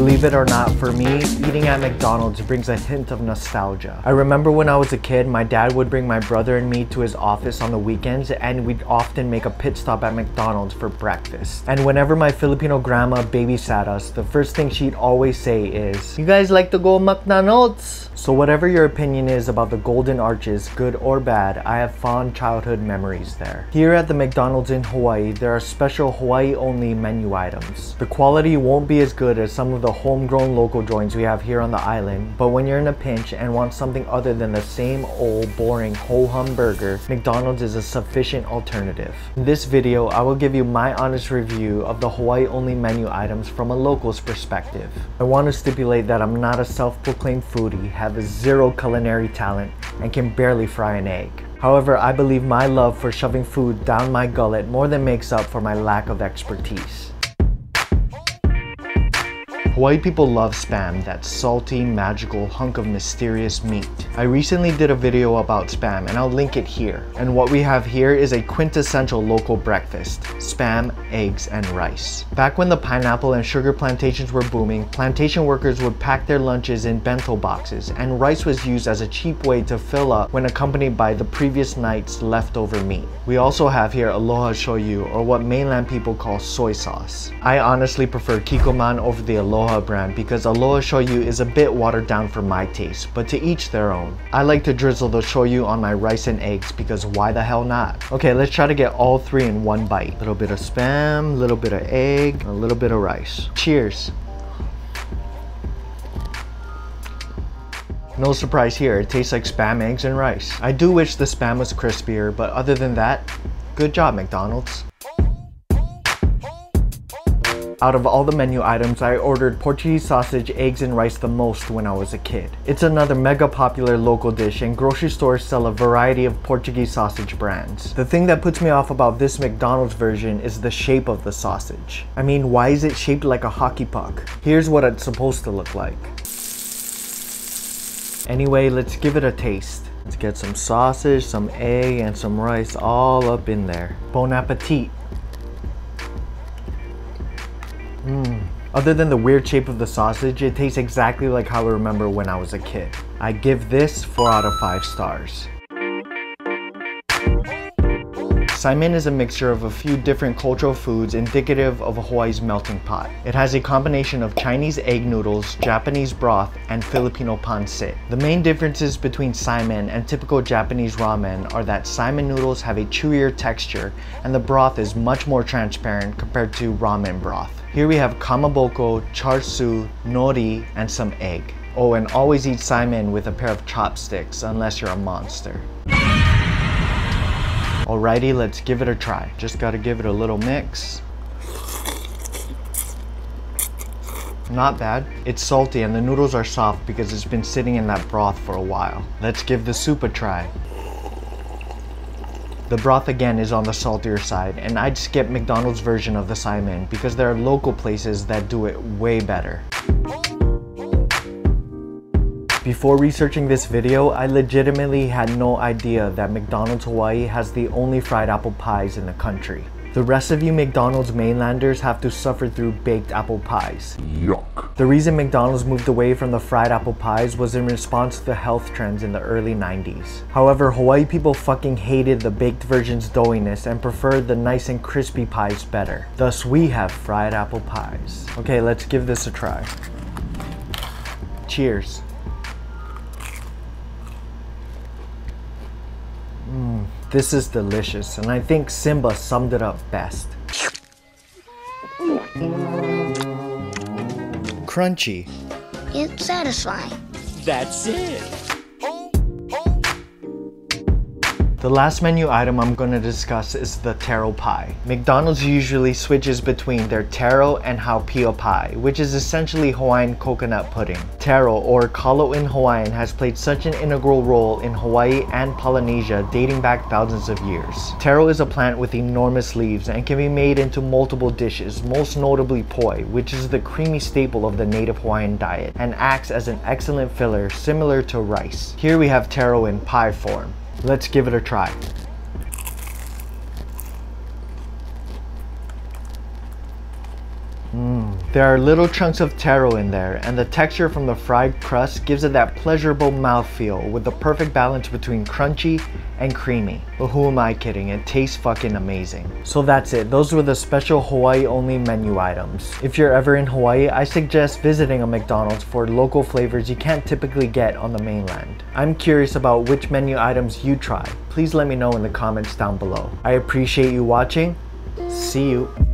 Believe it or not, for me, eating at McDonald's brings a hint of nostalgia. I remember when I was a kid, my dad would bring my brother and me to his office on the weekends, and we'd often make a pit stop at McDonald's for breakfast. And whenever my Filipino grandma babysat us, the first thing she'd always say is, "You guys like to go McDonald's?" So whatever your opinion is about the Golden Arches, good or bad, I have fond childhood memories there. Here at the McDonald's in Hawaii, there are special Hawaii-only menu items. The quality won't be as good as some of the homegrown local joints we have here on the island, but when you're in a pinch and want something other than the same old boring ho-hum burger, McDonald's is a sufficient alternative. In this video, I will give you my honest review of the Hawaii-only menu items from a local's perspective. I want to stipulate that I'm not a self-proclaimed foodie, have zero culinary talent, and can barely fry an egg. However, I believe my love for shoving food down my gullet more than makes up for my lack of expertise. Hawaii people love Spam, that salty, magical hunk of mysterious meat. I recently did a video about Spam and I'll link it here. And what we have here is a quintessential local breakfast: Spam, eggs, and rice. Back when the pineapple and sugar plantations were booming, plantation workers would pack their lunches in bento boxes, and rice was used as a cheap way to fill up when accompanied by the previous night's leftover meat. We also have here aloha shoyu, or what mainland people call soy sauce. I honestly prefer Kikkoman over the Aloha brand because Aloha shoyu is a bit watered down for my taste, but to each their own. I like to drizzle the shoyu on my rice and eggs because why the hell not? Okay, let's try to get all three in one bite. A little bit of Spam, a little bit of egg, a little bit of rice. Cheers. No surprise here, it tastes like Spam, eggs, and rice. I do wish the Spam was crispier, but other than that, good job, McDonald's. Out of all the menu items, I ordered Portuguese sausage, eggs, and rice the most when I was a kid. It's another mega popular local dish, and grocery stores sell a variety of Portuguese sausage brands. The thing that puts me off about this McDonald's version is the shape of the sausage. I mean, why is it shaped like a hockey puck? Here's what it's supposed to look like. Anyway, let's give it a taste. Let's get some sausage, some egg, and some rice all up in there. Bon appetit! Other than the weird shape of the sausage, it tastes exactly like how I remember when I was a kid. I give this 4 out of 5 stars. Saimin is a mixture of a few different cultural foods indicative of Hawaii's melting pot. It has a combination of Chinese egg noodles, Japanese broth, and Filipino pancit. The main differences between Saimin and typical Japanese ramen are that Saimin noodles have a chewier texture and the broth is much more transparent compared to ramen broth. Here we have kamaboko, char siu, nori, and some egg. Oh, and always eat Saimin with a pair of chopsticks unless you're a monster. Alrighty, let's give it a try. Just gotta give it a little mix. Not bad. It's salty and the noodles are soft because it's been sitting in that broth for a while. Let's give the soup a try. The broth again is on the saltier side, and I'd skip McDonald's version of the Saimin because there are local places that do it way better. Before researching this video, I legitimately had no idea that McDonald's Hawaii has the only fried apple pies in the country. The rest of you McDonald's mainlanders have to suffer through baked apple pies. Yuck. The reason McDonald's moved away from the fried apple pies was in response to the health trends in the early 90s. However, Hawaii people fucking hated the baked version's doughiness and preferred the nice and crispy pies better. Thus, we have fried apple pies. Okay, let's give this a try. Cheers. This is delicious, and I think Simba summed it up best. Crunchy. It's satisfying. That's it. The last menu item I'm going to discuss is the taro pie. McDonald's usually switches between their taro and haupio pie, which is essentially Hawaiian coconut pudding. Taro, or kalo in Hawaiian, has played such an integral role in Hawaii and Polynesia dating back thousands of years. Taro is a plant with enormous leaves and can be made into multiple dishes, most notably poi, which is the creamy staple of the native Hawaiian diet and acts as an excellent filler similar to rice. Here we have taro in pie form. Let's give it a try. There are little chunks of taro in there, and the texture from the fried crust gives it that pleasurable mouthfeel with the perfect balance between crunchy and creamy. But who am I kidding? It tastes fucking amazing. So that's it. Those were the special Hawaii only menu items. If you're ever in Hawaii, I suggest visiting a McDonald's for local flavors you can't typically get on the mainland. I'm curious about which menu items you try. Please let me know in the comments down below. I appreciate you watching. See you.